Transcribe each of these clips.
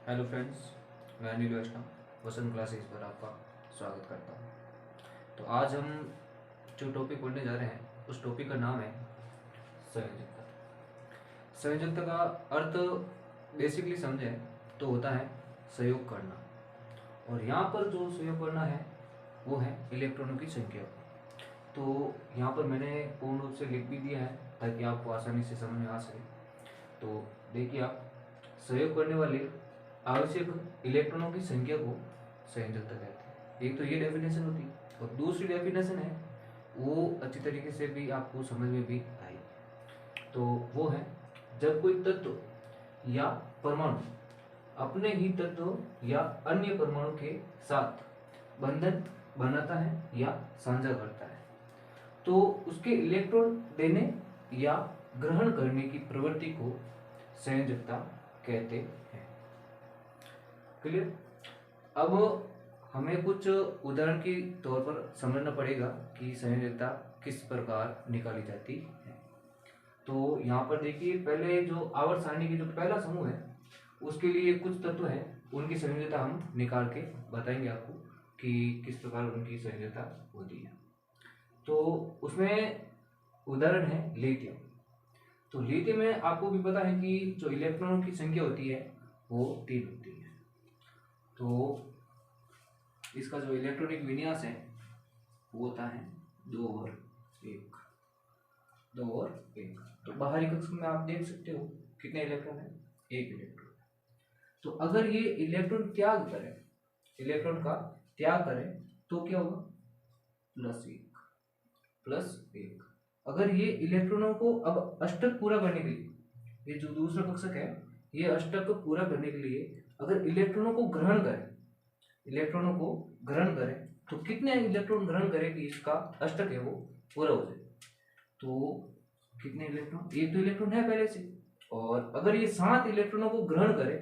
Hello friends, मैं अनिल वैष्णव वसंत classes पर आपका स्वागत करता हूँ। तो आज हम जो टॉपिक पढ़ने जा रहे हैं उस टॉपिक का नाम है संयोजकता। संयोजकता का अर्थ बेसिकली समझें तो होता है सहयोग करना, और यहाँ पर जो सहयोग करना है वो है इलेक्ट्रॉनों की संख्या। तो यहाँ पर मैंने पूर्ण रूप से लिख भी दिया है ताकि आपको आसानी से समझ में आ सके। तो देखिए, आप सहयोग करने वाले आवश्यक इलेक्ट्रॉनों की संख्या को संयोजकता कहते हैं। एक तो ये डेफिनेशन होती है, और दूसरी डेफिनेशन है वो अच्छी तरीके से भी आपको समझ में भी आई। तो वो है जब कोई तत्व या परमाणु अपने ही तत्व या अन्य परमाणु के साथ बंधन बनाता है या साझा करता है, तो उसके इलेक्ट्रॉन देने या ग्रहण करने की प्रवृत्ति को संयोजकता कहते हैं। क्लियर? अब हमें कुछ उदाहरण के तौर पर समझना पड़ेगा कि संयोजकता किस प्रकार निकाली जाती है। तो यहाँ पर देखिए, पहले जो आवर्त सारणी की जो पहला समूह है उसके लिए कुछ तत्व हैं, उनकी संयोजकता हम निकाल के बताएंगे आपको कि किस प्रकार उनकी संयोजकता होती है। तो उसमें उदाहरण है लिथियम। तो लिथियम में आपको भी पता है कि जो इलेक्ट्रॉनों की संख्या होती है वो 3 होती है। तो इसका जो इलेक्ट्रॉनिक विन्यास है वो होता है 2 और 1, 2 और 1। तो बाहरी कक्ष में आप देख सकते हो कितने इलेक्ट्रॉन है, 1 इलेक्ट्रॉन। तो अगर ये इलेक्ट्रॉन त्याग करें, इलेक्ट्रॉन का त्याग करें तो क्या होगा, +1, +1। अगर ये इलेक्ट्रॉनों को अब अष्टक पूरा करने के लिए, ये जो दूसरा कक्षक है ये अष्टक को पूरा करने के लिए अगर इलेक्ट्रॉनों को ग्रहण करें, इलेक्ट्रॉनों को ग्रहण करें तो कितने इलेक्ट्रॉन ग्रहण करें कि इसका अष्टक है वो पूरा हो जाए। तो कितने इलेक्ट्रॉन, एक तो इलेक्ट्रॉन है पहले से, और अगर ये 7 इलेक्ट्रॉनों को ग्रहण करे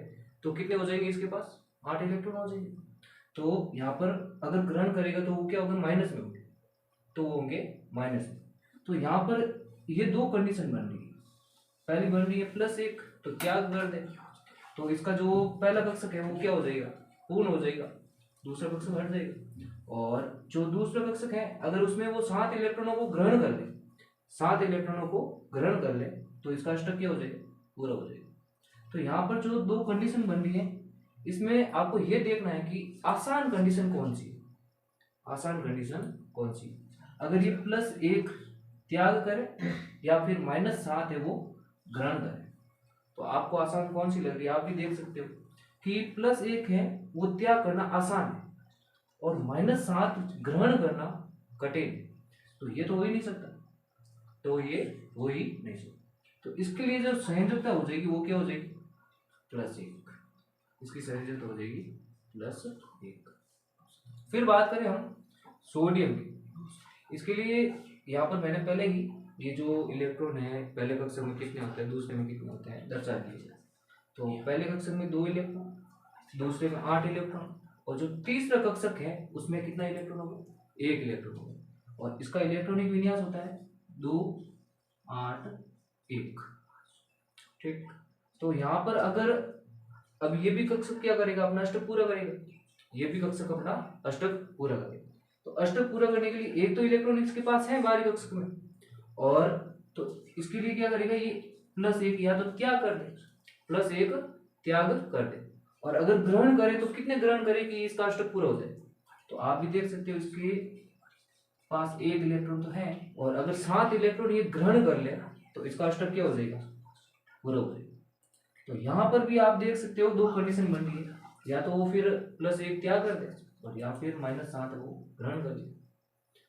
तो कितने हो जाएंगे, इसके पास 8 इलेक्ट्रॉन हो जाएंगे। तो यहाँ पर अगर ग्रहण करेगा तो वो क्या होगा, माइनस में होंगे, तो वो होंगे माइनस में। तो यहाँ पर ये 2 कंडीशन बन रही है। पहली बन रही है +1, तो त्याग कर दे तो इसका जो पहला कक्षक है वो क्या हो जाएगा, पूर्ण हो जाएगा, दूसरा कक्षक हट जाएगा। और जो दूसरा कक्षक है अगर उसमें वो 7 इलेक्ट्रॉनों को ग्रहण कर ले, 7 इलेक्ट्रॉनों को ग्रहण कर ले तो इसका अष्टक क्या हो जाएगा, पूरा हो जाएगा। तो यहाँ पर जो 2 कंडीशन बन रही है इसमें आपको ये देखना है कि आसान कंडीशन कौन सी है, आसान कंडीशन कौन सी। अगर ये +1 त्याग करे या फिर -7 है वो ग्रहण करे, तो आपको आसान कौन सी लग रही है, आप भी देख सकते हो कि +1 है वो त्याग करना आसान है और -7 ग्रहण करना कठिन, तो ये तो हो ही नहीं सकता, तो ये हो ही नहीं सकता। तो इसके लिए जो संयोजकता हो जाएगी वो क्या हो जाएगी, +1, इसकी संयोजकता हो जाएगी +1। फिर बात करें हम सोडियम की, इसके लिए यहाँ पर मैंने पहले ही ये जो इलेक्ट्रॉन है पहले कक्षक में कितने होते हैं, दूसरे में कितने होते हैं दर्शा दिए। तो पहले कक्षक में 2 इलेक्ट्रॉन, दूसरे में 8 इलेक्ट्रॉन, और जो तीसरा कक्षक है उसमें कितना इलेक्ट्रॉन होगा, 1 इलेक्ट्रॉन होगा, और इसका इलेक्ट्रॉनिक विन्यास होता है 2, 8, 1। ठीक। तो यहाँ पर अगर अब ये भी कक्षक क्या करेगा, अपना अष्टक पूरा करेगा, ये भी कक्षक अपना अष्टक पूरा करेगा। तो अष्टक पूरा करने के लिए एक तो इलेक्ट्रॉन इसके पास है बाहरी कक्षक में, और तो इसके लिए क्या करेगा, ये +1 या तो त्याग कर दे, +1 त्याग कर दे, और अगर ग्रहण करे तो कितने ग्रहण करे कि इसका अष्टक पूरा हो जाए। तो आप भी देख सकते हो इसके पास 1 इलेक्ट्रॉन तो है, और अगर 7 इलेक्ट्रॉन ये ग्रहण कर ले तो इसका अष्टक क्या हो जाएगा, पूरा हो जाएगा। तो यहाँ पर भी आप देख सकते हो 2 कंडीशन बन रही है, या तो वो फिर +1 त्याग कर दे और या फिर -7 वो ग्रहण कर ले।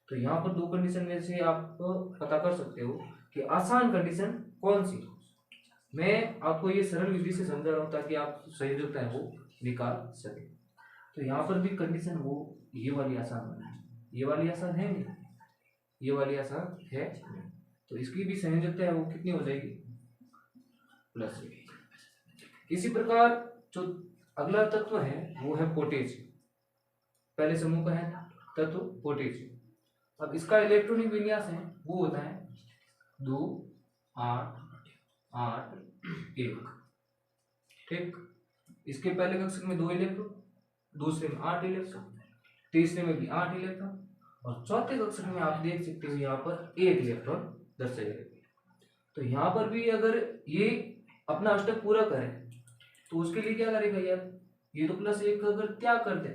तो यहाँ पर 2 कंडीशन में से आप पता कर सकते हो कि आसान कंडीशन कौन सी। मैं आपको ये सरल विधि से समझा रहा हूँ ताकि आप संयोजकता है वो निकाल सके। तो यहाँ पर भी कंडीशन वो ये वाली आसान बना है, ये वाली आसान है नहीं, ये वाली आसान है नहीं, तो इसकी भी संयोजकता है वो कितनी हो जाएगी, +1। इसी प्रकार जो अगला तत्व है वो है पोटेशियम, पहले समूह का है तत्व पोटेशियम। अब इसका इलेक्ट्रॉनिक विन्यास है वो होता है 2, 8, 8, 1। ठीक। इसके पहले कक्षक में 2 इलेक्ट्रॉन, दूसरे में 8 इलेक्ट्रॉन, तीसरे में भी 8 इलेक्ट्रॉन और चौथे कक्षक में आप देख सकते हो यहाँ पर 1 इलेक्ट्रॉन दर्शाया गया। तो यहाँ पर भी अगर ये अपना अष्टक पूरा करे तो उसके लिए क्या करेगा यार, ये तो +1 अगर त्याग कर दे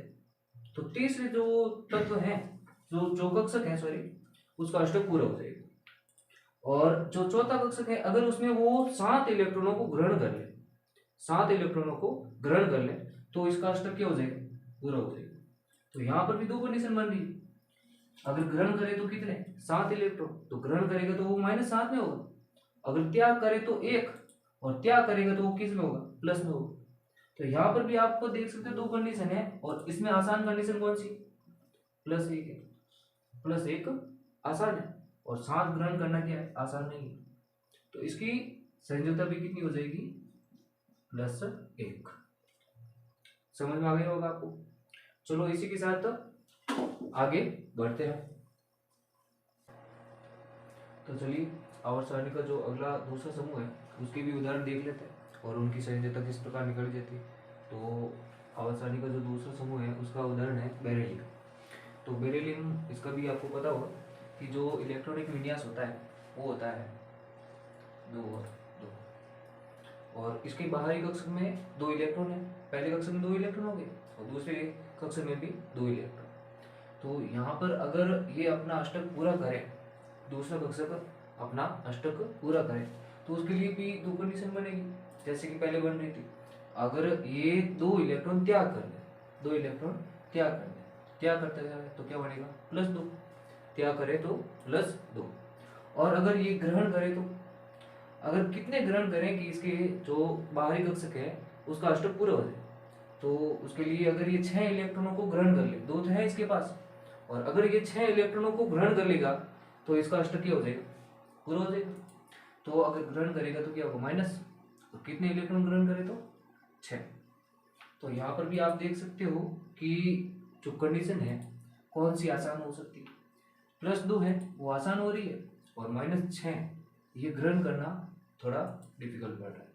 तो तीसरे जो तत्व है, जो कक्षक है सॉरी, उसका अष्टक पूरा हो जाएगा। और जो चौथा कक्षक है अगर उसमें वो 7 इलेक्ट्रॉनों को ग्रहण कर ले, 7 इलेक्ट्रॉनों को ग्रहण कर ले तो इसका अष्टक क्या हो जाएगा, पूरा हो जाएगा। तो यहाँ पर भी 2 कंडीशन बन रही है। अगर ग्रहण करे तो कितने, 7 इलेक्ट्रॉन, तो ग्रहण करेगा तो वो -7 में होगा। अगर त्याग करे तो 1, और त्याग करेगा तो वो किस में होगा, प्लस में होगा। तो यहाँ पर भी आपको देख सकते हो 2 कंडीशन है और इसमें आसान कंडीशन कौन सी, +1 है। +1 आसान है और 7 ग्रहण करना क्या है, आसान नहीं है। तो इसकी संयोजकता भी कितनी हो जाएगी, +1। समझ में आ गया होगा आपको। चलो इसी के साथ आगे बढ़ते हैं। तो चलिए आवर्त सारणी का जो अगला दूसरा समूह है उसके भी उदाहरण देख लेते हैं और उनकी संयोजकता किस प्रकार निकल जाती है। तो आवर्त सारणी का जो दूसरा समूह है उसका उदाहरण है बेरिलियम। तो बेरिलियम, इसका भी आपको पता होगा कि जो इलेक्ट्रॉनिक विन्यास होता है वो होता है 2 और 2, और इसके बाहरी कक्षक में 2 इलेक्ट्रॉन है। पहले कक्षक में 2 इलेक्ट्रॉन हो गए और दूसरे कक्षक में भी 2 इलेक्ट्रॉन। तो यहाँ पर अगर ये अपना अष्टक पूरा करे, दूसरा कक्षक अपना अष्टक पूरा करे, तो उसके लिए भी 2 कंडीशन बनेगी जैसे कि पहले बन रही थी। अगर ये 2 इलेक्ट्रॉन त्याग कर ले, 2 इलेक्ट्रॉन त्याग कर ले, त्याग करते जाए तो क्या बनेगा, +2, त्याग करे तो +2। और अगर ये ग्रहण करे तो अगर कितने ग्रहण करें कि इसके जो बाहरी कक्षक है उसका अष्टक पूरा हो जाए, तो उसके लिए अगर ये 6 इलेक्ट्रॉनों को ग्रहण कर ले, 2 तो है इसके पास, और अगर ये 6 इलेक्ट्रॉनों को ग्रहण कर लेगा तो इसका अष्टक क्या हो जाएगा, पूरा हो जाएगा। तो अगर ग्रहण करेगा तो क्या होगा, माइनस, तो कितने इलेक्ट्रॉन ग्रहण करे तो 6। तो यहाँ पर भी आप देख सकते हो कि जो कंडीशन है कौन सी आसान हो सकती है, +2 है वो आसान हो रही है और -6 ये ग्रहण करना थोड़ा डिफिकल्ट पड़ रहा है।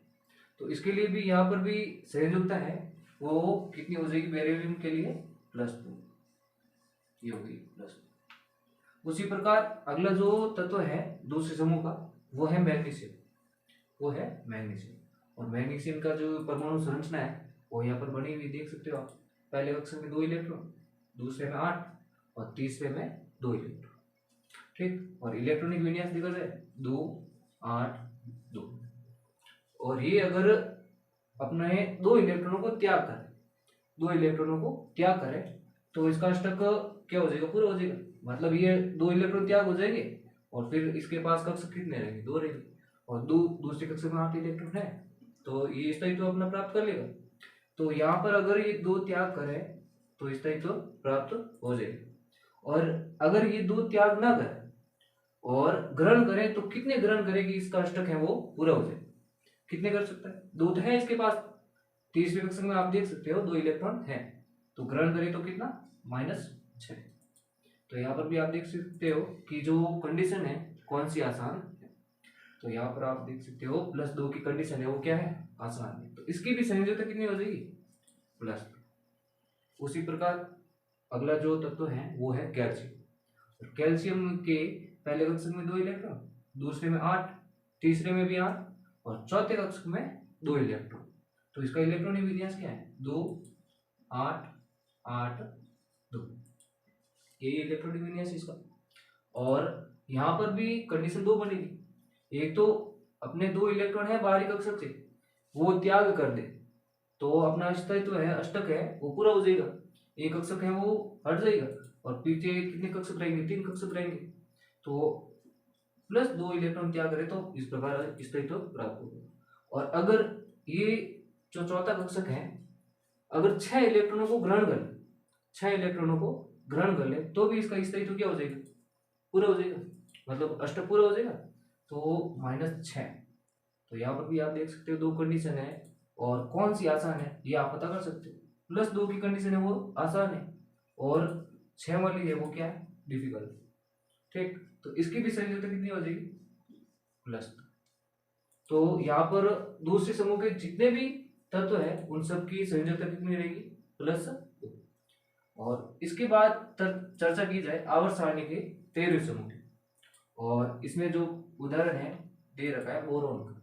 तो इसके लिए भी यहाँ पर भी संयोजकता है वो कितनी हो जाएगी, बेरिलियम के लिए +2, ये होगी +2। उसी प्रकार अगला जो तत्व है दूसरे समूह का वो है मैग्नीशियम, वो है मैग्नीशियम। और मैग्नीशियम का जो परमाणु संरचना है वो यहाँ पर बनी हुई देख सकते हो आप। पहले कक्षक में 2 इलेक्ट्रॉन, दूसरे में 8 और तीसरे में 2 इलेक्ट्रॉन, ठीक। और इलेक्ट्रॉनिक विन्यास देखा जाए 2 8 2। और ये अगर अपने 2 इलेक्ट्रॉनों को त्याग करे, 2 इलेक्ट्रॉनों को त्याग करे तो इसका अष्टक क्या हो जाएगा, पूरा हो जाएगा। मतलब ये 2 इलेक्ट्रॉन त्याग हो जाएंगे और फिर इसके पास कक्षक कितने रहेंगे, 2 रहेंगे, और दूसरे कक्षक में 8 इलेक्ट्रॉन है तो ये स्थायित्व अपना प्राप्त कर लेगा। तो यहाँ पर अगर ये 2 त्याग करे तो स्थायित्व प्राप्त हो जाएगा। और अगर ये 2 त्याग ना करे और ग्रहण करें तो कितने ग्रहण करे कि इसका अष्टक है वो पूरा हो जाए, कितने कर सकता है, 2 तो है इसके पास। तीसरे कक्षक में आप देख सकते हो 2 इलेक्ट्रॉन है, तो ग्रहण करे तो कितना, -6। तो यहाँ पर भी आप देख सकते हो कि जो कंडीशन है कौन सी आसान है। तो यहाँ पर आप देख सकते हो +2 की कंडीशन है वो क्या है, आसान है। तो इसकी भी संयोजकता कितनी हो जाएगी, +2। उसी प्रकार अगला जो तत्व है वो है कैल्शियम। कैल्शियम के पहले कक्षक में 2 इलेक्ट्रॉन, दूसरे में 8, तीसरे में भी 8 और चौथे कक्षक में 2 इलेक्ट्रॉन। तो इसका इलेक्ट्रॉनिक विन्यास क्या है, 2 8 8 2, ये इलेक्ट्रॉनिक विन्यास इसका। और यहाँ पर भी कंडीशन 2 बनेगी। एक तो अपने 2 इलेक्ट्रॉन है बाहरी कक्षक से वो त्याग कर दे तो अपना अस्तित्व है, अष्टक है वो पूरा हो जाएगा। एक कक्षक है वो हट जाएगा और पीछे कितने कक्षक रहेंगे, 3 कक्षक रहेंगे। तो +2 इलेक्ट्रॉन त्याग करे तो इस प्रकार अस्तित्व प्राप्त होगा। और अगर ये जो चौथा कक्षक है अगर 6 इलेक्ट्रॉनों को ग्रहण कर ले, 6 इलेक्ट्रॉनों को ग्रहण कर ले तो भी इसका स्थायित्व क्या हो जाएगा, पूरा हो जाएगा, मतलब अष्टक पूरा हो जाएगा। तो -6। तो यहाँ पर भी आप देख सकते हो 2 कंडीशन है और कौन सी आसान है ये आप पता कर सकते हो। +2 की कंडीशन है वो आसान है और 6 वाली है वो क्या है, डिफिकल्ट, ठीक। तो इसकी भी संयोजकता कितनी हो जाएगी, +2। तो यहाँ पर दूसरे समूह के जितने भी तत्व है उन सब की संयोजकता कितनी रहेगी, +2। और इसके बाद चर्चा की जाए आवर्त सारणी के 13वें समूह की, और इसमें जो उदाहरण है दे रखा है बोरोन का।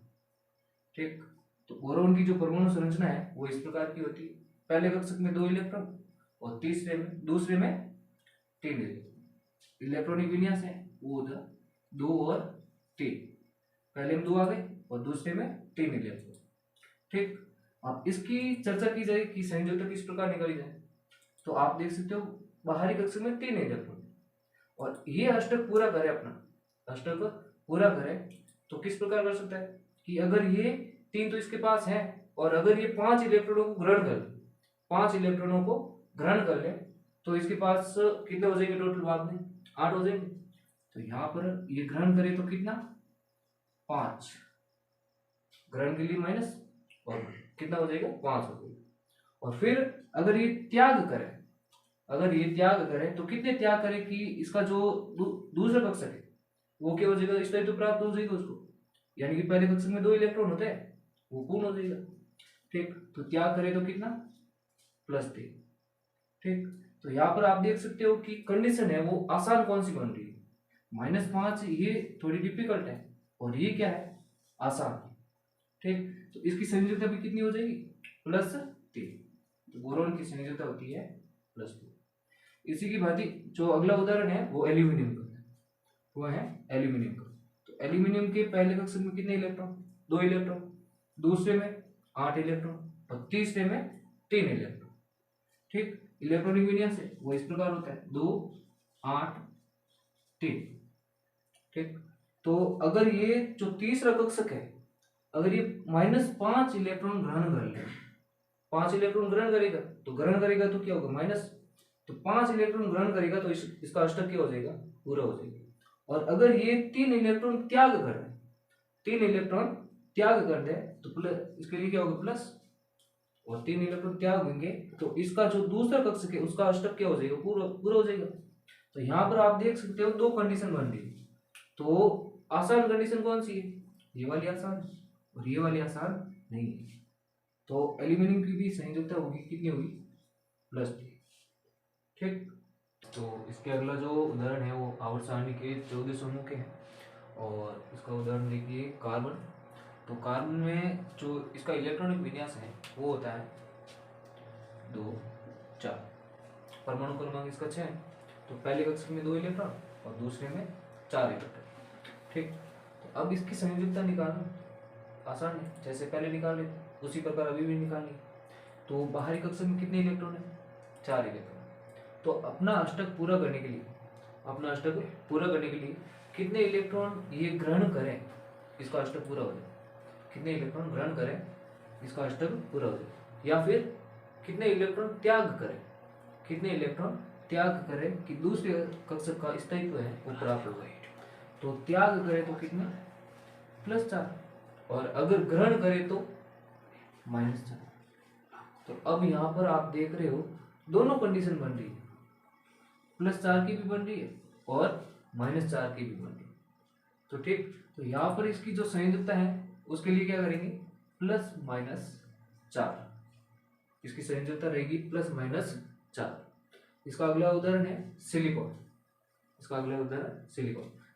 ठीक, तो बोरोन की जो परमाणु संरचना है वो इस प्रकार की होती है, पहले कक्षक में 2 इलेक्ट्रॉन और दूसरे में 3 इलेक्ट्रॉन। इलेक्ट्रॉनिक विन्यास है वो उधर 2 और 3, पहले में 2 आ गए और दूसरे में 3 इलेक्ट्रॉन। ठीक, अब इसकी चर्चा की जाए कि संयोजकता किस प्रकार निकाली जाए, तो आप देख सकते हो बाहरी कक्षक में 3 इलेक्ट्रॉन और ये अष्टक पूरा करे, अपना अष्टक पूरा करे तो किस प्रकार कर सकता है कि अगर ये 3 तो इसके पास है और अगर ये 5 इलेक्ट्रॉनों को ग्रहण कर ले, 5 इलेक्ट्रॉनों को ग्रहण कर ले तो इसके पास कितने हो जाएंगे टोटल, बाद में 8 हो जाएंगे। तो यहाँ पर ये ग्रहण करे तो कितना, 5, ग्रहण के लिए माइनस, और कितना हो जाएगा, 5 हो जाएगा। और फिर अगर ये त्याग करे तो कितने त्याग करे कि इसका जो दूसरा कक्षक है वो क्या हो जाएगा, स्थायित्व तो प्राप्त हो जाएगा उसको, यानी कि पहले कक्षक में 2 इलेक्ट्रॉन होते हैं वो पूर्ण हो जाएगा। ठीक, तो त्याग करे तो कितना, +3। ठीक, तो यहाँ पर आप देख सकते हो कि कंडीशन है वो आसान कौन सी बन रही है, -5 ये थोड़ी डिफिकल्ट है और ये क्या है, आसान। ठीक, तो इसकी संयोजकता भी कितनी हो जाएगी, +3। तो बोरोन की संयोजकता होती है +2। इसी की भांति जो अगला उदाहरण है वो एल्यूमिनियम का है, वो है एल्यूमिनियम का। तो एल्यूमिनियम के पहले कक्षक में कितने इलेक्ट्रॉन, 2 इलेक्ट्रॉन, दूसरे में 8 इलेक्ट्रॉन और तीसरे में 3 इलेक्ट्रॉन। ठीक, इलेक्ट्रॉनिक विन्यास है वो इस प्रकार होता है 2 8 3। ठीक, तो अगर ये जो तीसरा कक्षक है अगर ये -5 इलेक्ट्रॉन ग्रहण कर ले, 5 इलेक्ट्रॉन ग्रहण करेगा तो क्या होगा, माइनस, तो 5 इलेक्ट्रॉन ग्रहण करेगा तो इसका अष्टक क्या हो जाएगा, पूरा हो जाएगा। और अगर ये 3 इलेक्ट्रॉन त्याग कर दे तो प्लस, इसके लिए क्या होगा, प्लस, और 3 इलेक्ट्रॉन त्याग होंगे तो इसका जो दूसरा कक्षक है उसका अष्टक क्या हो जाएगा, पूरा हो जाएगा। तो यहाँ पर आप देख सकते हो 2 कंडीशन बन रही है। तो आसान कंडीशन कौन सी है, ये वाली आसान है और ये वाली आसान नहीं है। तो एल्यूमिनियम की भी संयोजकता होगी, कितनी होगी, +3। ठीक, तो इसके अगला जो उदाहरण है वो आवर्त सारणी के 14 समूह के हैं, और इसका उदाहरण देखिए कार्बन। तो कार्बन में जो इसका इलेक्ट्रॉनिक विन्यास है वो होता है 2 4, परमाणु क्रमांक इसका 6 है। तो पहले कक्षक में 2 इलेक्ट्रॉन और दूसरे में 4 इलेक्ट्रॉन। ठीक, तो अब इसकी संयोजकता निकालना आसान है, जैसे पहले निकाल लेते उसी प्रकार अभी भी निकालनी। तो बाहरी कक्षक में कितने इलेक्ट्रॉन है, 4 इलेक्ट्रॉन। तो अपना अष्टक पूरा करने के लिए कितने इलेक्ट्रॉन ये ग्रहण करें इसका अष्टक पूरा हो जाए, कितने इलेक्ट्रॉन ग्रहण करें इसका अष्टक पूरा हो जाए, या फिर कितने इलेक्ट्रॉन त्याग करें कि दूसरे कक्षक का स्थायित्व है वो प्राप्त हो जाए। तो त्याग करें तो कितना, +4, और अगर ग्रहण करें तो -4। तो अब यहाँ पर आप देख रहे हो दोनों कंडीशन बन रही है, +4 की भी बन रही है और -4 की भी बन रही है। तो ठीक, तो यहाँ पर इसकी जो संयोजकता है उसके लिए क्या करेंगे, +-4, इसकी संयोजकता रहेगी +-4। इसका अगला उदाहरण है सिलिकॉन।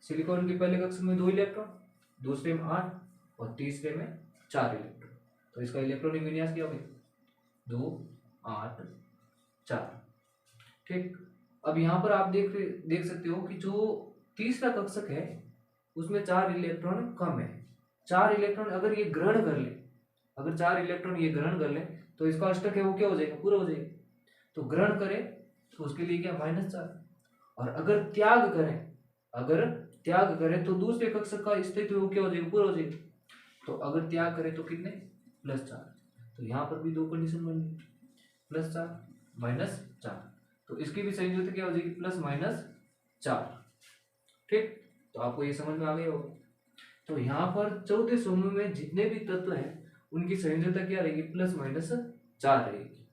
सिलिकॉन के पहले कक्षक में 2 इलेक्ट्रॉन, दूसरे में 8 और तीसरे में 4 इलेक्ट्रॉन। तो इसका इलेक्ट्रॉनिक विन्यास क्या होगा, 2 8 4। ठीक, अब यहाँ पर आप देख सकते हो कि जो तीसरा कक्षक है उसमें 4 इलेक्ट्रॉन कम है। 4 इलेक्ट्रॉन अगर ये ग्रहण कर ले, अगर 4 इलेक्ट्रॉन ये ग्रहण कर ले तो इसका अष्टक है वो क्या हो जाएगा, पूरा हो जाएगा। तो ग्रहण करे तो उसके लिए क्या, -4। और अगर त्याग करें तो दूसरे कक्षक का स्थायित्व क्या हो जाएगा, पूरा हो जाएगा। तो अगर त्याग करें तो कितने, +4। तो यहाँ पर भी 2 कंडीशन बन गई, +4 -4। तो इसकी भी संयोजकता क्या हो जाएगी, +-4। ठीक, तो आपको ये समझ में आ गया होगा। तो यहाँ पर 14 समूह में जितने भी तत्व हैं उनकी संयोजकता क्या रहेगी, +-4 रहेगी।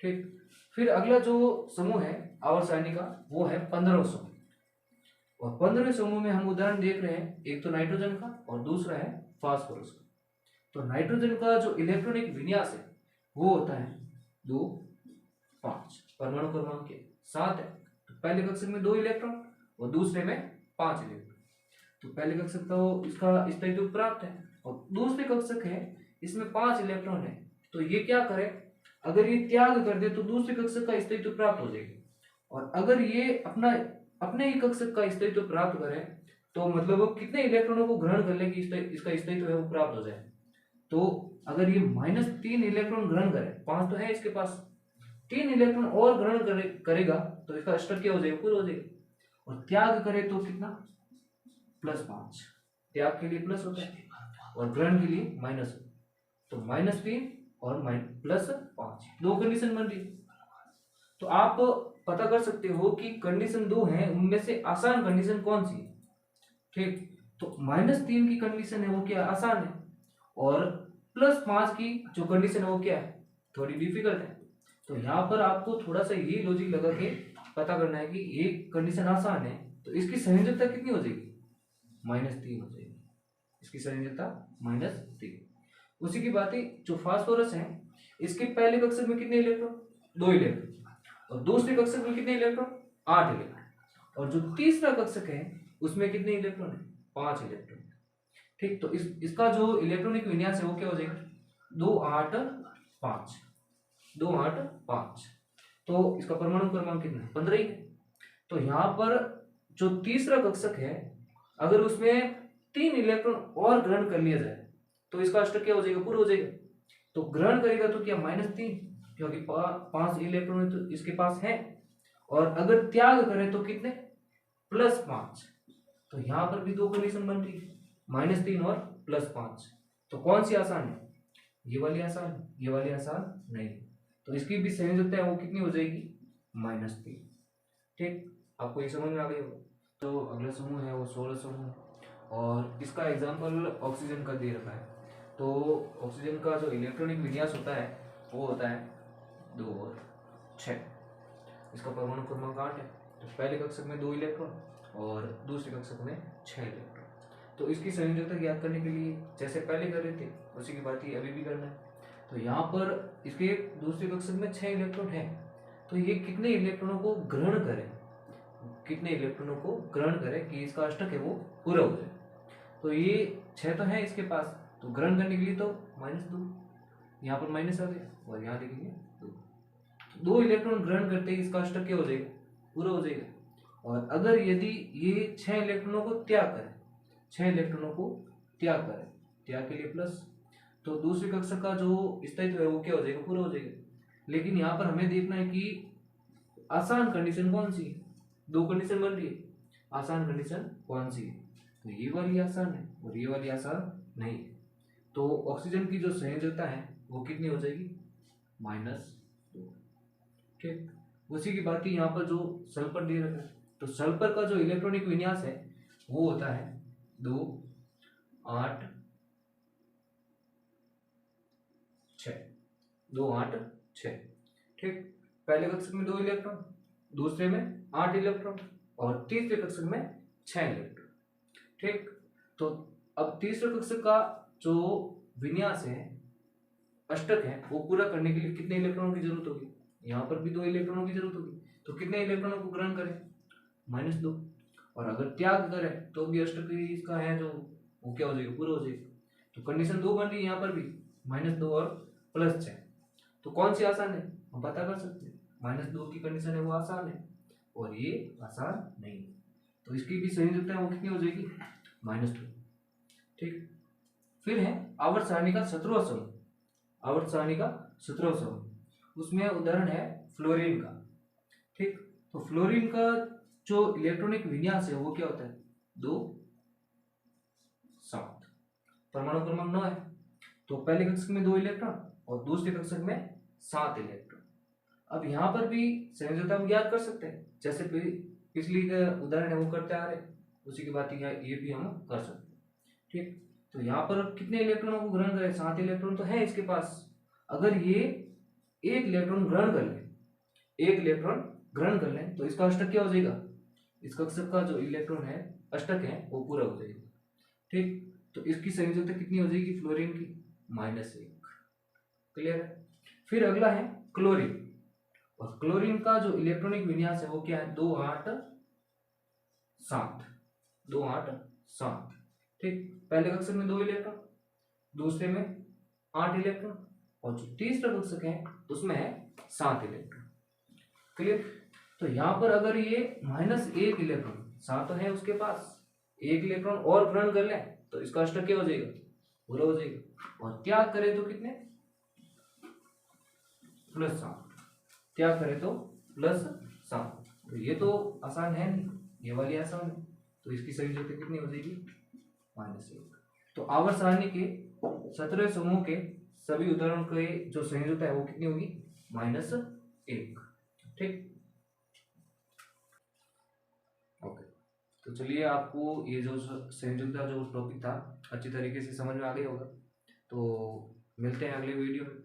ठीक, फिर अगला जो समूह है आवर्त सारणी का वो है 15वां समूह, और 15वें समूह में हम उदाहरण देख रहे हैं, एक तो नाइट्रोजन का और दूसरा है फास्फोरस का। तो नाइट्रोजन का जो इलेक्ट्रॉनिक विन्यास है वो होता है 2 5, परमाणु क्रमांक 7 है। तो पहले कक्षक में 2 इलेक्ट्रॉन और दूसरे में 5 इलेक्ट्रॉन। तो पहले कक्षक तो इसका स्थायित्व प्राप्त है और दूसरे कक्षक है इसमें 5 इलेक्ट्रॉन है। तो ये क्या करे, अगर ये त्याग कर दे तो दूसरे कक्षक का स्थायित्व प्राप्त हो जाएगा, और अगर ये अपने ही कक्षक का स्थायित्व प्राप्त करे तो मतलब वो कितने इलेक्ट्रॉनों को ग्रहण कर ले कि इसका स्थायित्व है वो प्राप्त हो जाए। तो अगर ये -3 इलेक्ट्रॉन ग्रहण करे, 5 तो है इसके पास, 3 इलेक्ट्रॉन और ग्रहण करेगा तो इसका अष्टक क्या हो जाएगा, पूरा हो जाएगा। और त्याग करे तो कितना, +5, त्याग के लिए प्लस होता है और ग्रहण के लिए माइनस होता है। तो -3 और +5 दो कंडीशन बन रही है। तो आप पता कर सकते हो कि कंडीशन 2 है, उनमें से आसान कंडीशन कौन सी है। ठीक, तो -3 की कंडीशन है वो क्या, आसान है, और +5 की जो कंडीशन है वो क्या है, थोड़ी डिफिकल्ट है। तो यहाँ पर आपको थोड़ा सा ये लॉजिक लगा के पता करना है कि एक कंडीशन आसान है तो इसकी संयोजकता कितनी हो जाएगी, -3 हो जाएगी, इसकी संयोजकता -3। उसी की बात है जो फास्फोरस है, इसके पहले कक्षक में कितने इलेक्ट्रॉन, 2 इलेक्ट्रॉन, और दूसरे कक्षक में कितने इलेक्ट्रॉन, 8 इलेक्ट्रॉन, और जो तीसरा कक्षक है उसमें कितने इलेक्ट्रॉन है, 5 इलेक्ट्रॉन। ठीक, तो इसका जो इलेक्ट्रॉनिक विन्यास है वो क्या हो जाएगा, 2 8 5, 2 8 5। तो इसका परमाणु क्रमांक कितना है, 15 ही है। तो यहाँ पर जो तीसरा कक्षक है अगर उसमें 3 इलेक्ट्रॉन और ग्रहण कर लिया जाए तो इसका अष्टक क्या हो जाएगा, पूरा हो जाएगा। तो ग्रहण करेगा तो क्या, -3, क्योंकि 5 इलेक्ट्रॉन तो इसके पास है, और अगर त्याग करे तो कितने, +5। तो यहाँ पर भी दो कंडीशन बन रही है, -3 और +5। तो कौन सी आसान है, ये वाली आसान है, ये वाली आसान नहीं। तो इसकी भी संयोजकता है वो कितनी हो जाएगी, -3। ठीक, आपको ये समझ में आ गई होगा। तो अगला समूह है वो 16 समूह, और इसका एग्जाम्पल ऑक्सीजन का दे रखा है। तो ऑक्सीजन का जो इलेक्ट्रॉनिक विन्यास होता है वो होता है 2 और 6। इसका परमाणु क्रमांक 8 है। तो पहले कक्षक में 2 इलेक्ट्रॉन और दूसरे कक्षक में 6 इलेक्ट्रॉन। तो इसकी संयोजकता ज्ञात करने के लिए जैसे पहले कर रहे थे उसी की बात ही अभी भी करना है। तो यहाँ पर इसके दूसरे कक्षक में 6 इलेक्ट्रॉन है, तो ये कितने इलेक्ट्रॉनों को ग्रहण करे, कितने इलेक्ट्रॉनों को ग्रहण करे कि इसका अष्टक है वो पूरा हो जाए। तो ये 6 तो है इसके पास, तो ग्रहण करने के लिए तो -2, यहाँ पर माइनस आ गया, और यहाँ देखेंगे 2 इलेक्ट्रॉन ग्रहण करते ही इसका अष्टक क्या हो जाएगा, पूरा हो जाएगा। और अगर यदि ये 6 इलेक्ट्रॉनों को त्याग करें, 6 इलेक्ट्रॉनों को त्याग करें, त्याग के लिए प्लस, तो दूसरी कक्षा का जो स्थायित्व है वो क्या हो जाएगा, पूरा हो जाएगा। लेकिन यहाँ पर हमें देखना है कि आसान कंडीशन कौन सी है, दो कंडीशन बन रही है, आसान कंडीशन कौन सी है। तो ये वाली आसान है और ये वाली आसान नहीं है। तो ऑक्सीजन की जो संयोजकता है वो कितनी हो जाएगी, -2। ठीक, उसी की बात यहाँ पर जो सल्फर दे रखा है, तो सल्फर का जो इलेक्ट्रॉनिक विन्यास है वो होता है 2 8 6, 2 8 6। ठीक, पहले कक्षक में 2 इलेक्ट्रॉन, दूसरे में 8 इलेक्ट्रॉन, और तीसरे कक्षक में 6 इलेक्ट्रॉन। ठीक, तो अब तीसरे कक्षक का जो विन्यास है, अष्टक है, वो पूरा करने के लिए कितने इलेक्ट्रॉनों की जरूरत होगी, यहाँ पर भी 2 इलेक्ट्रॉनों की जरूरत होगी। तो कितने इलेक्ट्रॉनों को ग्रहण करें, -2, और अगर त्याग करें तो भी अष्टक इसका है जो वो क्या हो जाएगा, पूरा हो जाएगा। तो कंडीशन 2 बन रही है यहाँ पर भी, -2 और +6। तो कौन सी आसान है, हम पता कर सकते हैं, -2 की कंडीशन है वो आसान है और ये आसान नहीं है। तो इसकी भी संयोजकता है वो कितनी हो जाएगी, -2। ठीक, फिर है आवर्त सारणी का 17वां समूह, आवर्त सारणी का 17वां समूह, उसमें उदाहरण है फ्लोरीन का। ठीक, तो फ्लोरीन का जो इलेक्ट्रॉनिक विन्यास है वो क्या होता है, 2 7, परमाणु क्रमांक 9 है। तो पहले कक्षक में 2 इलेक्ट्रॉन और दूसरे कक्षक में 7 इलेक्ट्रॉन। अब यहाँ पर भी संयोजकता हम ज्ञात कर सकते हैं, जैसे पिछली उदाहरण है वो करते आ रहे, उसी की बात ये भी हम कर सकते हैं। ठीक, तो यहाँ पर कितने इलेक्ट्रॉनों को ग्रहण करें, 7 इलेक्ट्रॉन तो है इसके पास। अगर ये 1 इलेक्ट्रॉन ग्रहण कर ले, 1 इलेक्ट्रॉन ग्रहण कर लें तो इसका अष्टक क्या हो जाएगा, इस कक्षक का जो इलेक्ट्रॉन है अष्टक है वो पूरा हो जाएगा। ठीक, तो इसकी संयोजकता कितनी हो जाएगी फ्लोरीन की, -1। क्लियर है। फिर अगला है क्लोरीन, और क्लोरीन का जो इलेक्ट्रॉनिक विन्यास है वो क्या है, 2 8 7, 2 8 7। ठीक, पहले कक्षक में 2 इलेक्ट्रॉन, दूसरे में 8 इलेक्ट्रॉन, और जो तीसरा कक्षक है उसमें है 7 इलेक्ट्रॉन। क्लियर। तो यहां पर अगर ये -1 इलेक्ट्रॉन, 7 तो है उसके पास, 1 इलेक्ट्रॉन और ग्रहण कर ले तो इसका अष्टक क्या हो जाएगा, पूरा हो जाएगा। और त्याग करे तो कितने, +7। त्याग करे तो +7। तो ये तो आसान है नहीं, ये वाली आसान है, तो इसकी संयोजकता कितनी हो जाएगी, -1। तो आवर्त सारणी के 17 समूह के सभी उदाहरण के जो संयोजकता है वो कितनी होगी, -1। ठीक, ओके। तो चलिए, आपको ये जो संयोजकता जो टॉपिक था अच्छी तरीके से समझ में आ गया होगा। तो मिलते हैं अगले वीडियो में,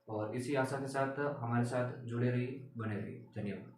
और इसी आशा के साथ हमारे साथ जुड़े रहिए, बने रहिए। धन्यवाद।